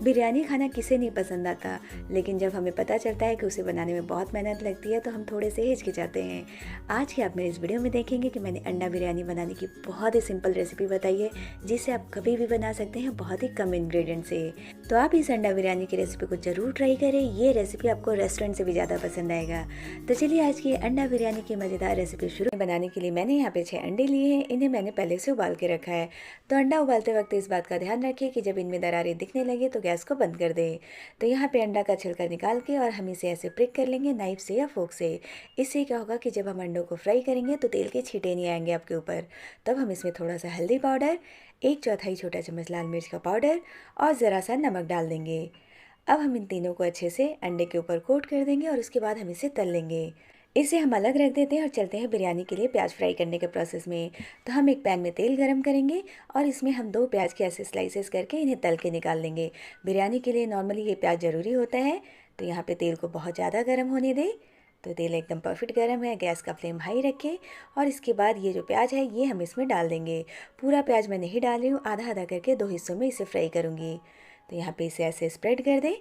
बिरयानी खाना किसे नहीं पसंद आता, लेकिन जब हमें पता चलता है कि उसे बनाने में बहुत मेहनत लगती है तो हम थोड़े से हिचकिचाते हैं। आज की आप मेरे इस वीडियो में देखेंगे कि मैंने अंडा बिरयानी बनाने की बहुत ही सिंपल रेसिपी बताई है, जिसे आप कभी भी बना सकते हैं बहुत ही कम इंग्रेडिएंट से। तो आप इस अंडा बिरयानी की रेसिपी को जरूर ट्राई करें। ये रेसिपी आपको रेस्टोरेंट से भी ज़्यादा पसंद आएगा। तो चलिए आज की अंडा बिरयानी की मज़ेदार रेसिपी शुरू। बनाने के लिए मैंने यहाँ पे 6 अंडे लिए हैं। इन्हें मैंने पहले से उबाल के रखा है। तो अंडा उबालते वक्त इस बात का ध्यान रखिए कि जब इनमें दरारें दिखने लगे तो गैस को बंद कर दें। तो यहाँ पे अंडा का छिलका निकाल के और हम इसे ऐसे प्रिक कर लेंगे नाइफ से या फोक से। इससे क्या होगा कि जब हम अंडों को फ्राई करेंगे तो तेल के छींटे नहीं आएंगे आपके ऊपर। तब हम इसमें थोड़ा सा हल्दी पाउडर, 1/4 छोटा चम्मच लाल मिर्च का पाउडर और ज़रा सा नमक डाल देंगे। अब हम इन तीनों को अच्छे से अंडे के ऊपर कोट कर देंगे और उसके बाद हम इसे तल लेंगे। इसे हम अलग रख देते हैं और चलते हैं बिरयानी के लिए प्याज फ्राई करने के प्रोसेस में। तो हम एक पैन में तेल गरम करेंगे और इसमें हम 2 प्याज के ऐसे स्लाइसेस करके इन्हें तल के निकाल लेंगे। बिरयानी के लिए नॉर्मली ये प्याज ज़रूरी होता है। तो यहाँ पे तेल को बहुत ज़्यादा गर्म होने दें। तो तेल एकदम परफेक्ट गर्म है। गैस का फ्लेम हाई रखें और इसके बाद ये जो प्याज है ये हम इसमें डाल देंगे। पूरा प्याज मैं नहीं डाल रही हूँ, आधा आधा करके 2 हिस्सों में इसे फ्राई करूँगी। तो यहाँ पे इसे ऐसे स्प्रेड कर दें।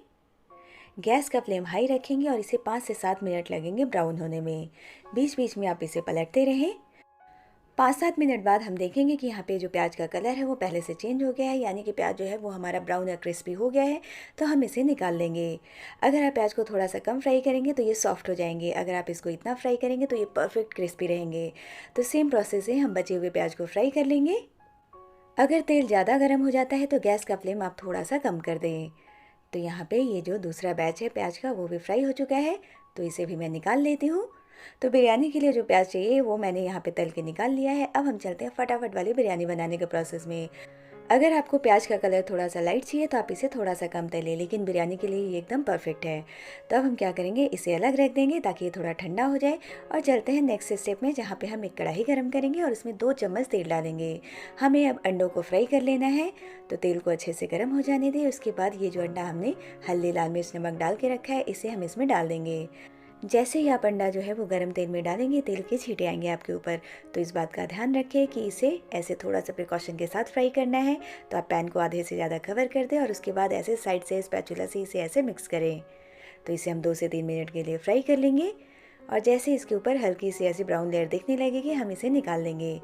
गैस का फ्लेम हाई रखेंगे और इसे 5 से 7 मिनट लगेंगे ब्राउन होने में। बीच बीच में आप इसे पलटते रहें। 5-7 मिनट बाद हम देखेंगे कि यहाँ पे जो प्याज का कलर है वो पहले से चेंज हो गया है, यानी कि प्याज जो है वो हमारा ब्राउन और क्रिस्पी हो गया है। तो हम इसे निकाल लेंगे। अगर आप प्याज को थोड़ा सा कम फ्राई करेंगे तो ये सॉफ्ट हो जाएंगे। अगर आप इसको इतना फ्राई करेंगे तो ये परफेक्ट क्रिस्पी रहेंगे। तो सेम प्रोसेस से हम बचे हुए प्याज को फ्राई कर लेंगे। अगर तेल ज़्यादा गर्म हो जाता है तो गैस का फ्लेम आप थोड़ा सा कम कर दें। तो यहाँ पे ये जो दूसरा बैच है प्याज का वो भी फ्राई हो चुका है। तो इसे भी मैं निकाल लेती हूँ। तो बिरयानी के लिए जो प्याज चाहिए वो मैंने यहाँ पे तल के निकाल लिया है। अब हम चलते हैं फटाफट वाली बिरयानी बनाने के प्रोसेस में। अगर आपको प्याज का कलर थोड़ा सा लाइट चाहिए तो आप इसे थोड़ा सा कम तलें, लेकिन बिरयानी के लिए ये एकदम परफेक्ट है। तो अब हम क्या करेंगे, इसे अलग रख देंगे ताकि ये थोड़ा ठंडा हो जाए और चलते हैं नेक्स्ट स्टेप में, जहाँ पे हम एक कढ़ाई गरम करेंगे और उसमें 2 चम्मच तेल डालेंगे। हमें अब अंडों को फ्राई कर लेना है। तो तेल को अच्छे से गर्म हो जाने दें। उसके बाद ये जो अंडा हमने हल्दी, लाल मिर्च, नमक डाल के रखा है इसे हम इसमें डाल देंगे। जैसे ही आप अंडा जो है वो गर्म तेल में डालेंगे तेल के छींटे आएंगे आपके ऊपर। तो इस बात का ध्यान रखें कि इसे ऐसे थोड़ा सा प्रिकॉशन के साथ फ्राई करना है। तो आप पैन को आधे से ज़्यादा कवर कर दें और उसके बाद ऐसे साइड से स्पैचुला से इसे ऐसे मिक्स करें। तो इसे हम 2 से 3 मिनट के लिए फ्राई कर लेंगे और जैसे इसके ऊपर हल्की सी ऐसी ब्राउन लेयर दिखने लगेगी हम इसे निकाल लेंगे।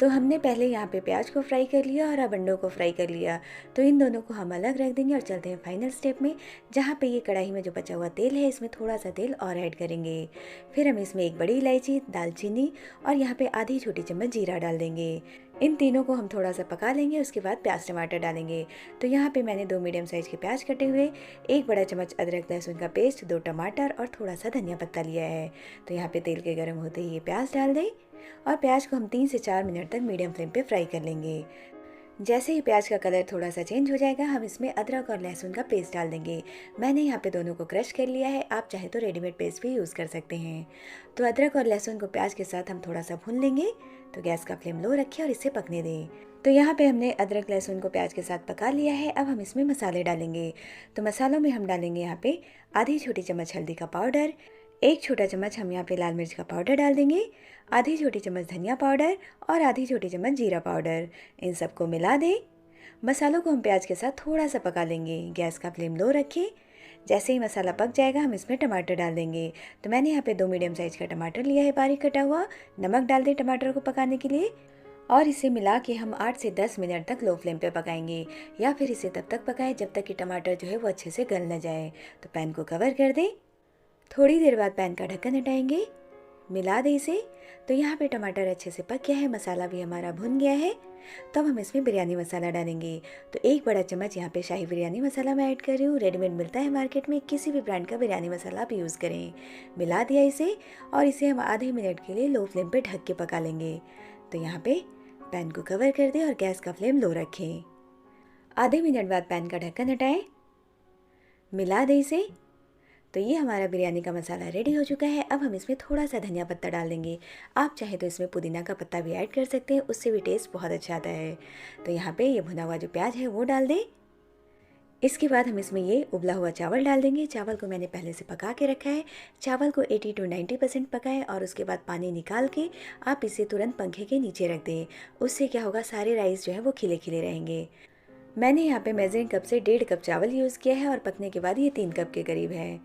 तो हमने पहले यहाँ पे प्याज को फ्राई कर लिया और अब अंडों को फ्राई कर लिया। तो इन दोनों को हम अलग रख देंगे और चलते हैं फाइनल स्टेप में, जहाँ पे ये कढ़ाई में जो बचा हुआ तेल है इसमें थोड़ा सा तेल और ऐड करेंगे। फिर हम इसमें 1 बड़ी इलायची, दालचीनी और यहाँ पे आधी छोटी चम्मच जीरा डाल देंगे। इन तीनों को हम थोड़ा सा पका लेंगे। उसके बाद प्याज टमाटर डालेंगे। तो यहाँ पे मैंने 2 मीडियम साइज़ के प्याज कटे हुए, 1 बड़ा चम्मच अदरक लहसुन का पेस्ट, 2 टमाटर और थोड़ा सा धनिया पत्ता लिया है। तो यहाँ पे तेल के गर्म होते ही ये प्याज डाल दें और प्याज को हम 3 से 4 मिनट तक मीडियम फ्लेम पे फ्राई कर लेंगे। जैसे ही प्याज का कलर थोड़ा सा चेंज हो जाएगा हम इसमें अदरक और लहसुन का पेस्ट डाल देंगे। मैंने यहाँ पे दोनों को क्रश कर लिया है, आप चाहे तो रेडीमेड पेस्ट भी यूज़ कर सकते हैं। तो अदरक और लहसुन को प्याज के साथ हम थोड़ा सा भून लेंगे। तो गैस का फ्लेम लो रखें और इसे पकने दें। तो यहाँ पे हमने अदरक लहसुन को प्याज के साथ पका लिया है। अब हम इसमें मसाले डालेंगे। तो मसालों में हम डालेंगे यहाँ पे आधी छोटी चम्मच हल्दी का पाउडर, 1 छोटा चम्मच हम यहाँ पे लाल मिर्च का पाउडर डाल देंगे, आधी छोटी चम्मच धनिया पाउडर और आधी छोटी चम्मच जीरा पाउडर। इन सबको मिला दें। मसालों को हम प्याज के साथ थोड़ा सा पका लेंगे। गैस का फ्लेम लो रखें। जैसे ही मसाला पक जाएगा हम इसमें टमाटर डाल देंगे। तो मैंने यहाँ पे 2 मीडियम साइज़ का टमाटर लिया है बारीक कटा हुआ। नमक डाल दें टमाटर को पकाने के लिए और इसे मिला के हम 8 से 10 मिनट तक लो फ्लेम पे पकाएंगे, या फिर इसे तब तक पकाएं जब तक कि टमाटर जो है वो अच्छे से गल न जाए। तो पैन को कवर कर दें। थोड़ी देर बाद पैन का ढक्कन हटाएंगे, मिला दें इसे। तो यहाँ पे टमाटर अच्छे से पक गया है, मसाला भी हमारा भुन गया है। तो अब हम इसमें बिरयानी मसाला डालेंगे। तो 1 बड़ा चम्मच यहाँ पे शाही बिरयानी मसाला मैं ऐड कर रही हूँ। रेडीमेड मिलता है मार्केट में, किसी भी ब्रांड का बिरयानी मसाला आप यूज़ करें। मिला दिया इसे और इसे हम आधे मिनट के लिए लो फ्लेम पे ढक के पका लेंगे। तो यहाँ पे पैन को कवर कर दें और गैस का फ्लेम लो रखें। आधे मिनट बाद पैन का ढक्कन हटाएं, मिला दें इसे। तो ये हमारा बिरयानी का मसाला रेडी हो चुका है। अब हम इसमें थोड़ा सा धनिया पत्ता डाल देंगे। आप चाहे तो इसमें पुदीना का पत्ता भी ऐड कर सकते हैं, उससे भी टेस्ट बहुत अच्छा आता है। तो यहाँ पे ये भुना हुआ जो प्याज है वो डाल दें। इसके बाद हम इसमें ये उबला हुआ चावल डाल देंगे। चावल को मैंने पहले से पका के रखा है। चावल को 80 to 90% पकाएं और उसके बाद पानी निकाल के आप इसे तुरंत पंखे के नीचे रख दें। उससे क्या होगा, सारे राइस जो है वो खिले खिले रहेंगे। मैंने यहाँ पे मेजरिंग कप से 1.5 कप चावल यूज़ किया है और पकने के बाद ये 3 कप के करीब है।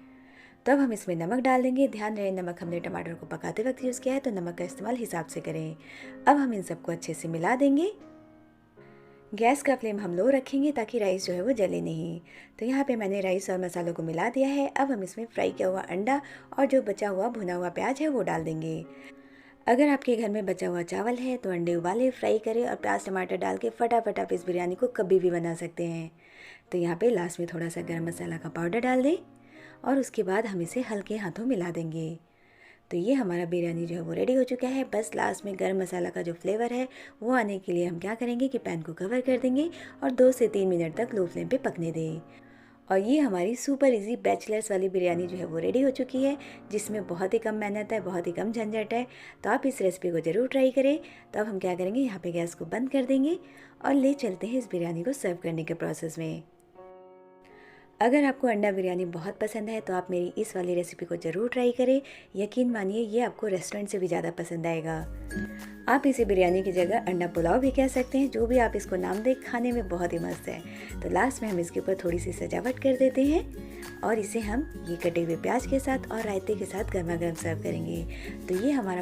तो अब हम इसमें नमक डाल देंगे। ध्यान रहे नमक हमने टमाटर को पकाते वक्त यूज़ किया है, तो नमक का इस्तेमाल हिसाब से करें। अब हम इन सबको अच्छे से मिला देंगे। गैस का फ्लेम हम लो रखेंगे ताकि राइस जो है वो जले नहीं। तो यहाँ पे मैंने राइस और मसालों को मिला दिया है। अब हम इसमें फ्राई किया हुआ अंडा और जो बचा हुआ भुना हुआ प्याज है वो डाल देंगे। अगर आपके घर में बचा हुआ चावल है तो अंडे उबाले, फ्राई करें और प्याज टमाटर डाल के फटाफट आप इस बिरयानी को कभी भी बना सकते हैं। तो यहाँ पे लास्ट में थोड़ा सा गरम मसाला का पाउडर डाल दें और उसके बाद हम इसे हल्के हाथों मिला देंगे। तो ये हमारा बिरयानी जो है वो रेडी हो चुका है। बस लास्ट में गरम मसाला का जो फ्लेवर है वो आने के लिए हम क्या करेंगे कि पैन को कवर कर देंगे और 2 से 3 मिनट तक लो फ्लेम पे पकने दें। और ये हमारी सुपर इजी बैचलर्स वाली बिरयानी जो है वो रेडी हो चुकी है, जिसमें बहुत ही कम मेहनत है, बहुत ही कम झंझट है। तो आप इस रेसिपी को ज़रूर ट्राई करें। तो अब हम क्या करेंगे, यहाँ पे गैस को बंद कर देंगे और ले चलते हैं इस बिरयानी को सर्व करने के प्रोसेस में। अगर आपको अंडा बिरयानी बहुत पसंद है तो आप मेरी इस वाली रेसिपी को ज़रूर ट्राई करें। यकीन मानिए ये आपको रेस्टोरेंट से भी ज़्यादा पसंद आएगा। आप इसे बिरयानी की जगह अंडा पुलाव भी कह सकते हैं, जो भी आप इसको नाम दें, खाने में बहुत ही मस्त है। तो लास्ट में हम इसके ऊपर थोड़ी सी सजावट कर देते हैं और इसे हम ये कटे हुए प्याज के साथ और रायते के साथ गर्मा गर्म सर्व करेंगे। तो ये हमारा